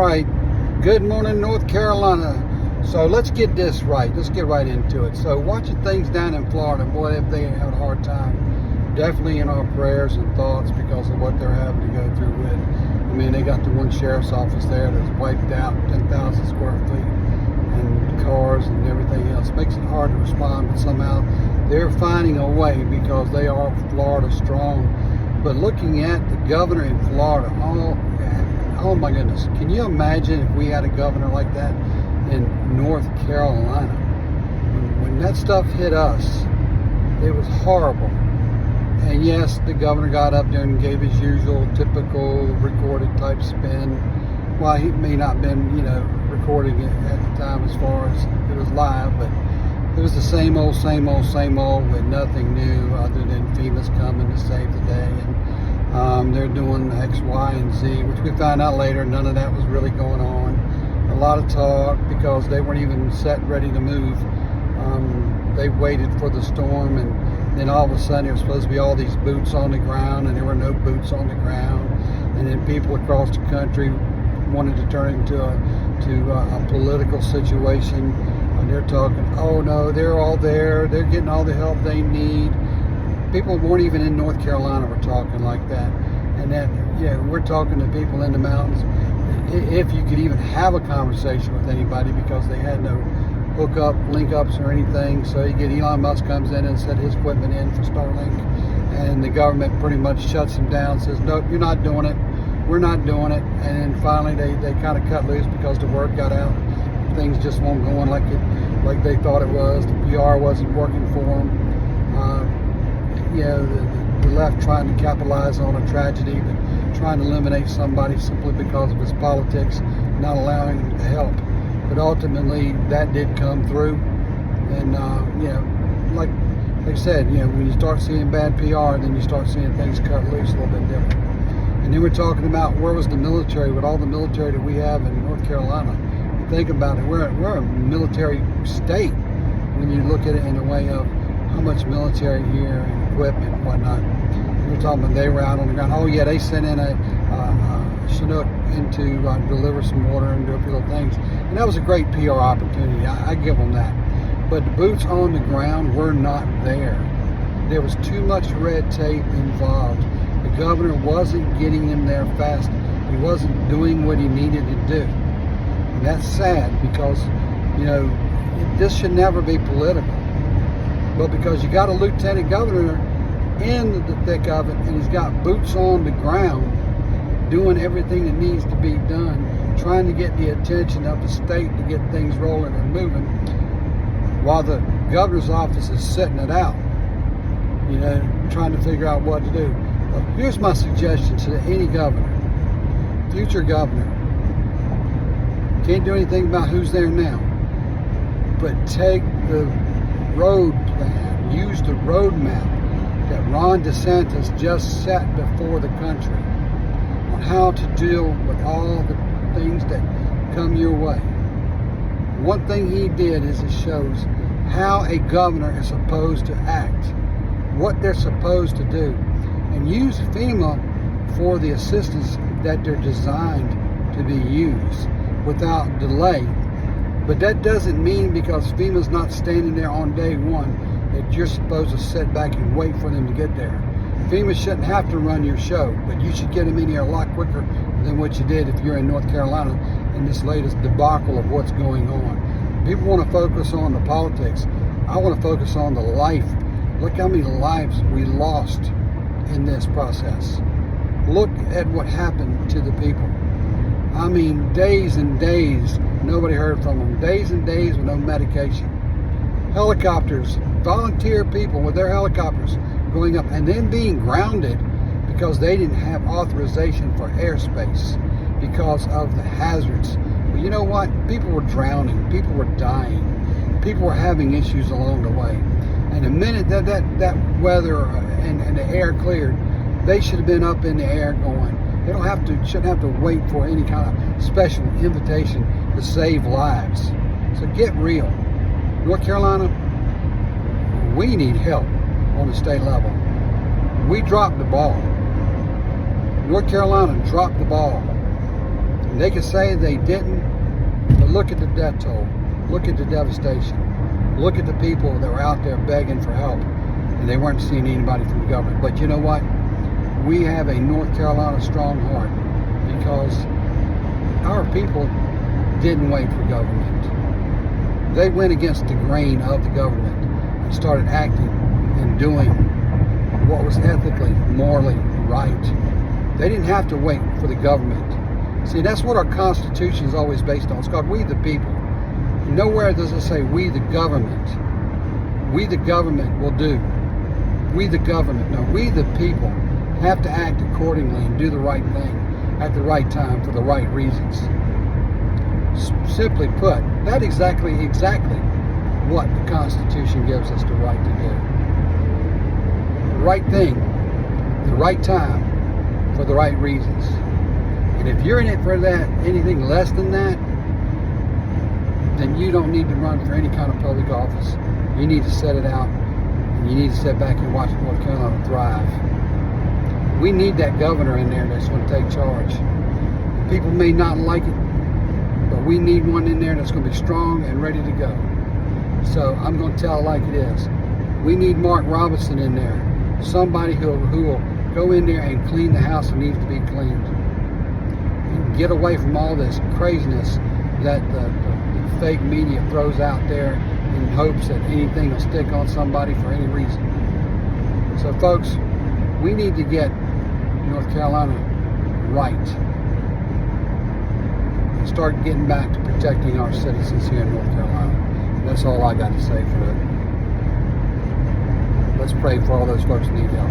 right. Good morning, North Carolina. So let's get this right. Let's get right into it. So watching things down in Florida, boy, if they have a hard time. Definitely in our prayers and thoughts because of what they're having to go through with. I mean, they got the one sheriff's office there that's wiped out 10,000 square feet and cars and everything else. Makes it hard to respond, but somehow they're finding a way because they are Florida strong. But looking at the governor in Florida, oh my goodness, can you imagine if we had a governor like that in North Carolina? When that stuff hit us, it was horrible. And yes, the governor got up there and gave his usual typical recorded type spin. Well, he may not have been, recording it at the time as far as it was live, but it was the same old with nothing new other than FEMA's coming to save the day. And they're doing X, Y, and Z, which we found out later, none of that was really going on. A lot of talk because they weren't even set ready to move. They waited for the storm, and then all of a sudden there was supposed to be all these boots on the ground, and there were no boots on the ground. And then people across the country wanted to turn it into a political situation. And they're talking, oh no, they're all there, they're getting all the help they need. People weren't even in North Carolina were talking like that. And then, we're talking to people in the mountains, if you could even have a conversation with anybody, because they had no hookup, link ups or anything. So you get Elon Musk comes in and set his equipment in for Starlink, and the government pretty much shuts him down, says, nope, you're not doing it, we're not doing it. And then finally they kind of cut loose because the word got out. Things just weren't going like they thought it was. The PR wasn't working for them. The left trying to capitalize on a tragedy, but trying to eliminate somebody simply because of his politics, not allowing him to help. But ultimately, that did come through. And like I said, when you start seeing bad PR, then you start seeing things cut loose a little bit different. And then we're talking about where was the military, with all the military that we have in North Carolina. Think about it, we're a military state when you look at it in a way of how much military here and equipment and whatnot. We're talking about they were out on the ground. Oh yeah, they sent in a Chinook in to deliver some water and do a few little things. And that was a great PR opportunity, I give them that. But the boots on the ground were not there. There was too much red tape involved. The governor wasn't getting them there fast. He wasn't doing what he needed to do. And that's sad because, this should never be political. But because you got a lieutenant governor in the thick of it, and he's got boots on the ground, doing everything that needs to be done, trying to get the attention of the state to get things rolling and moving, while the governor's office is sitting it out, trying to figure out what to do. Well, here's my suggestion to any governor, future governor. Can't do anything about who's there now, but take the road plan, use the road map that Ron DeSantis just set before the country on how to deal with all the things that come your way. One thing he did is it shows how a governor is supposed to act, what they're supposed to do, and use FEMA for the assistance that they're designed to be used without delay. But that doesn't mean because FEMA's not standing there on day one that you're supposed to sit back and wait for them to get there. FEMA shouldn't have to run your show, but you should get them in here a lot quicker than what you did if you're in North Carolina in this latest debacle of what's going on. People want to focus on the politics. I want to focus on the life. Look how many lives we lost in this process. Look at what happened to the people. I mean, days and days, nobody heard from them. Days and days with no medication. Helicopters, volunteer people with their helicopters going up and then being grounded because they didn't have authorization for airspace because of the hazards. But you know what? People were drowning. People were dying. People were having issues along the way. And the minute that weather and the air cleared, they should have been up in the air going. They shouldn't have to wait for any kind of special invitation to save lives. So get real. North Carolina, we need help on the state level. We dropped the ball. North Carolina dropped the ball. And they can say they didn't, but look at the death toll. Look at the devastation. Look at the people that were out there begging for help, and they weren't seeing anybody from the government. But you know what? We have a North Carolina strong heart because our people didn't wait for government. They went against the grain of the government and started acting and doing what was ethically, morally right. They didn't have to wait for the government. See, that's what our Constitution is always based on. It's called We the People. Nowhere does it say we the government. We the government will do. We the government. No, we the people have to act accordingly and do the right thing at the right time for the right reasons. Simply put, that's exactly what the Constitution gives us the right to do. The right thing, the right time, for the right reasons. And if you're in it for that, anything less than that, then you don't need to run for any kind of public office. You need to set it out, and you need to sit back and watch North Carolina thrive. We need that governor in there that's going to take charge. People may not like it, but we need one in there that's going to be strong and ready to go. So I'm going to tell it like it is. We need Mark Robinson in there, somebody who will go in there and clean the house that needs to be cleaned. And get away from all this craziness that the fake media throws out there in hopes that anything will stick on somebody for any reason. So folks, we need to get North Carolina right and start getting back to protecting our citizens here in North Carolina. That's all I got to say for it. Let's pray for all those folks who need help.